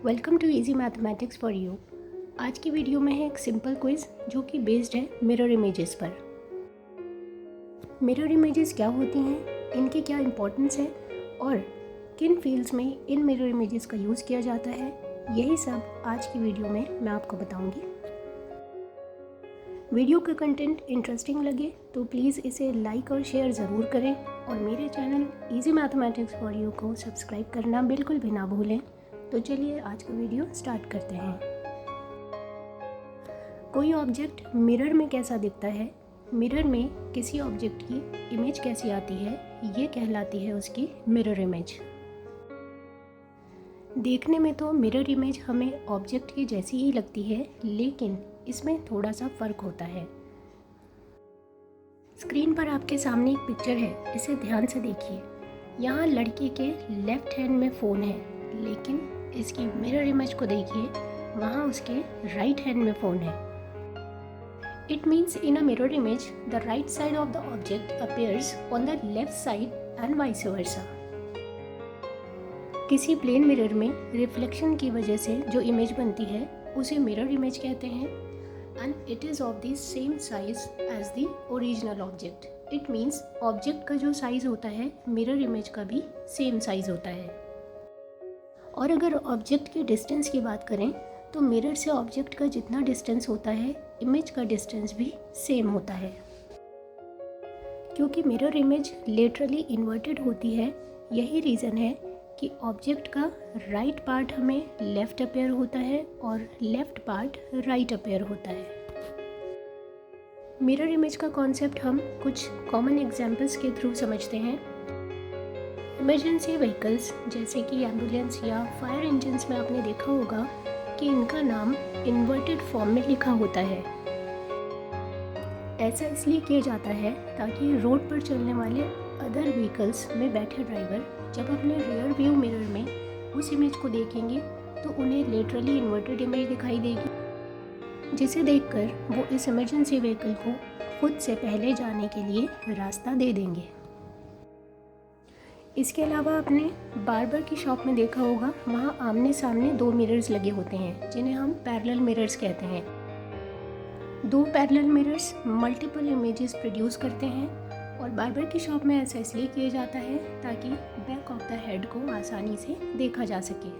Welcome to easy mathematics for you. आज की video में है एक सिंपल क्विज जो कि बेस्ड है मिरर इमेजेस पर। मिरर इमेजेस क्या होती हैं, इनकी क्या इंपॉर्टेंस है और किन फील्ड्स में इन मिरर इमेजेस का यूज़ किया जाता है, यही सब आज की वीडियो में मैं आपको बताऊंगी। वीडियो का कंटेंट इंटरेस्टिंग लगे तो प्लीज़ इसे लाइक और शेयर ज़रूर करें और मेरे channel easy mathematics for you को सब्सक्राइब करना बिल्कुल भी ना भूलें। तो चलिए आज का वीडियो स्टार्ट करते हैं। कोई ऑब्जेक्ट मिरर में कैसा दिखता है, मिरर में किसी ऑब्जेक्ट की इमेज कैसी आती है, ये कहलाती है उसकी मिरर इमेज। देखने में तो मिरर इमेज हमें ऑब्जेक्ट की जैसी ही लगती है, लेकिन इसमें थोड़ा सा फ़र्क होता है। स्क्रीन पर आपके सामने एक पिक्चर है, इसे ध्यान से देखिए। यहाँ लड़के के लेफ्ट हैंड में फ़ोन है, लेकिन इसकी मिरर इमेज को देखिए, वहाँ उसके राइट हैंड में फ़ोन है। It means in a mirror image the right side of the object appears on the left side and vice versa. किसी प्लेन मिरर में रिफ्लेक्शन की वजह से जो इमेज बनती है उसे मिरर इमेज कहते हैं and it is of the same size as the original object. It means object का जो साइज़ होता है मिरर इमेज का भी सेम साइज़ होता है। और अगर ऑब्जेक्ट की डिस्टेंस की बात करें तो मिरर से ऑब्जेक्ट का जितना डिस्टेंस होता है इमेज का डिस्टेंस भी सेम होता है। क्योंकि मिरर इमेज लेटरली इन्वर्टेड होती है, यही रीज़न है कि ऑब्जेक्ट का राइट पार्ट हमें लेफ़्ट अपीयर होता है और लेफ़्ट पार्ट राइट अपीयर होता है। मिरर इमेज का कॉन्सेप्ट हम कुछ कॉमन एग्जाम्पल्स के थ्रू समझते हैं। इमरजेंसी व्हीकल्स जैसे कि एम्बुलेंस या फायर इंजन्स में आपने देखा होगा कि इनका नाम इन्वर्टेड फॉर्म में लिखा होता है। ऐसा इसलिए किया जाता है ताकि रोड पर चलने वाले अदर व्हीकल्स में बैठे ड्राइवर जब अपने रियर व्यू मिरर में उस इमेज को देखेंगे तो उन्हें लिटरली इन्वर्टेड इमेज दिखाई देगी, जिसे देखकर वो इस इमरजेंसी व्हीकल को खुद से पहले जाने के लिए रास्ता दे देंगे। इसके अलावा आपने बार्बर की शॉप में देखा होगा, वहाँ आमने सामने दो मिरर्स लगे होते हैं जिन्हें हम पैरेलल मिरर्स कहते हैं। दो parallel mirrors multiple images produce करते हैं और बार्बर की शॉप में ऐसा इसलिए किया जाता है ताकि बैक ऑफ द हेड को आसानी से देखा जा सके।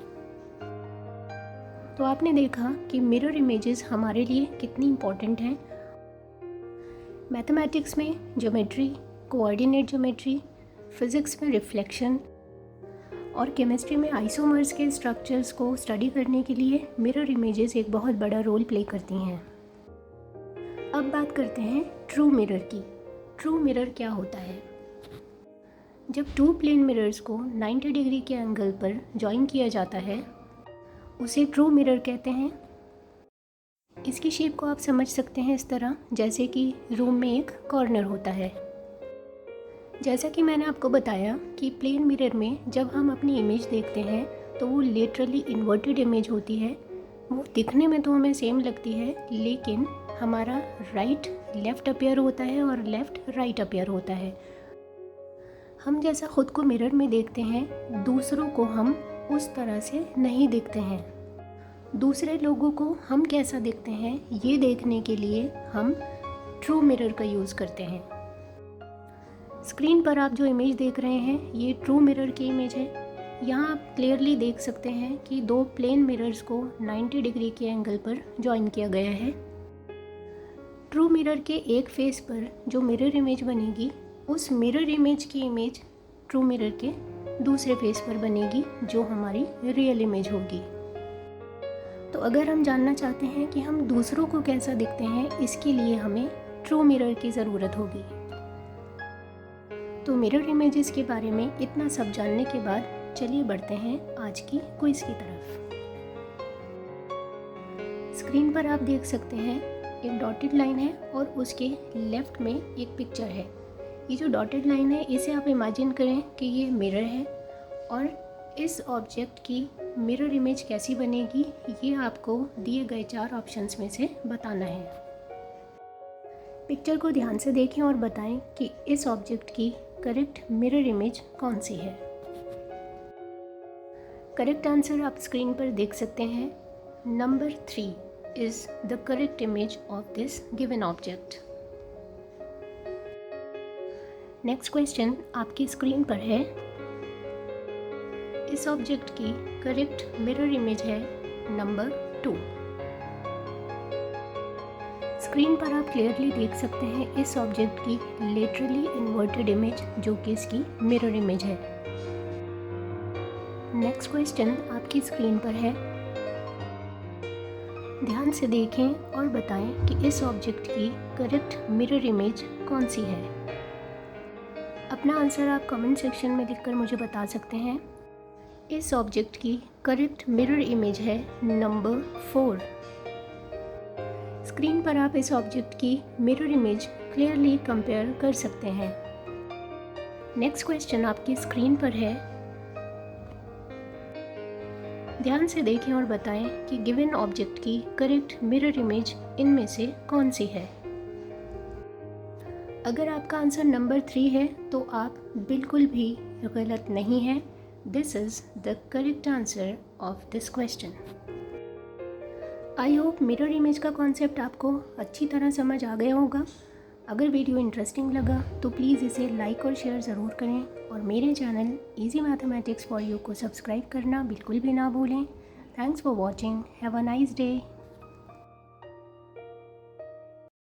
तो आपने देखा कि मिरर इमेजेस हमारे लिए कितनी इम्पोर्टेंट हैं। मैथमेटिक्स में ज्योमेट्री, कोऑर्डिनेट ज्योमेट्री, फिज़िक्स में रिफ्लेक्शन और केमिस्ट्री में आइसोमर्स के स्ट्रक्चर्स को स्टडी करने के लिए मिरर इमेजेस एक बहुत बड़ा रोल प्ले करती हैं। अब बात करते हैं ट्रू मिरर की। ट्रू मिरर क्या होता है? जब टू प्लेन मिरर्स को 90 डिग्री के एंगल पर जॉइन किया जाता है उसे ट्रू मिरर कहते हैं। इसकी शेप को आप समझ सकते हैं इस तरह, जैसे कि रूम में एक कॉर्नर होता है। जैसा कि मैंने आपको बताया कि प्लेन मिरर में जब हम अपनी इमेज देखते हैं तो वो लिटरली इन्वर्टेड इमेज होती है। वो दिखने में तो हमें सेम लगती है, लेकिन हमारा राइट लेफ़्ट अपीयर होता है और लेफ़्ट राइट अपीयर होता है। हम जैसा खुद को मिरर में देखते हैं, दूसरों को हम उस तरह से नहीं देखते हैं। दूसरे लोगों को हम कैसा दिखते हैं ये देखने के लिए हम ट्रू मिरर का यूज़ करते हैं। स्क्रीन पर आप जो इमेज देख रहे हैं ये ट्रू मिरर की इमेज है। यहाँ आप क्लियरली देख सकते हैं कि दो प्लेन मिरर्स को 90 डिग्री के एंगल पर जॉइन किया गया है। ट्रू मिरर के एक फेस पर जो मिरर इमेज बनेगी उस मिरर इमेज की इमेज ट्रू मिरर के दूसरे फेस पर बनेगी जो हमारी रियल इमेज होगी। तो अगर हम जानना चाहते हैं कि हम दूसरों को कैसा दिखते हैं, इसके लिए हमें ट्रू मिरर की ज़रूरत होगी। तो मिरर इमेजेस के बारे में इतना सब जानने के बाद चलिए बढ़ते हैं आज की क्विज की तरफ। स्क्रीन पर आप देख सकते हैं एक डॉटेड लाइन है और उसके लेफ्ट में एक पिक्चर है। ये जो डॉटेड लाइन है इसे आप इमेजिन करें कि ये मिरर है और इस ऑब्जेक्ट की मिरर इमेज कैसी बनेगी ये आपको दिए गए 4 ऑप्शंस में से बताना है। पिक्चर को ध्यान से देखें और बताएं कि इस ऑब्जेक्ट की करेक्ट मिरर इमेज कौन सी है। करेक्ट आंसर आप स्क्रीन पर देख सकते हैं। Number 3 is the correct image of this given object. Next question आपकी स्क्रीन पर है। इस ऑब्जेक्ट की करेक्ट मिरर इमेज है नंबर 2। स्क्रीन पर आप क्लियरली देख सकते हैं इस ऑब्जेक्ट की लेटरली इन्वर्टेड इमेज, जो कि इसकी मिरर इमेज है। नेक्स्ट क्वेश्चन आपकी स्क्रीन पर है। ध्यान से देखें और बताएं कि इस ऑब्जेक्ट की करेक्ट मिरर इमेज कौन सी है। अपना आंसर आप कमेंट सेक्शन में लिखकर मुझे बता सकते हैं। इस ऑब्जेक्ट की करेक्ट मिरर इमेज है नंबर 4। स्क्रीन पर आप इस ऑब्जेक्ट की मिरर इमेज क्लियरली कंपेयर कर सकते हैं। नेक्स्ट क्वेश्चन आपकी स्क्रीन पर है। ध्यान से देखें और बताएं कि गिवन ऑब्जेक्ट की करेक्ट मिरर इमेज इनमें से कौन सी है। अगर आपका आंसर नंबर 3 है तो आप बिल्कुल भी गलत नहीं हैं। This is the correct answer of this question. I hope mirror image का कॉन्सेप्ट आपको अच्छी तरह समझ आ गया होगा। अगर वीडियो इंटरेस्टिंग लगा तो प्लीज़ इसे लाइक और शेयर ज़रूर करें और मेरे channel easy mathematics for you को सब्सक्राइब करना बिल्कुल भी ना भूलें। Thanks for watching. Have a nice day.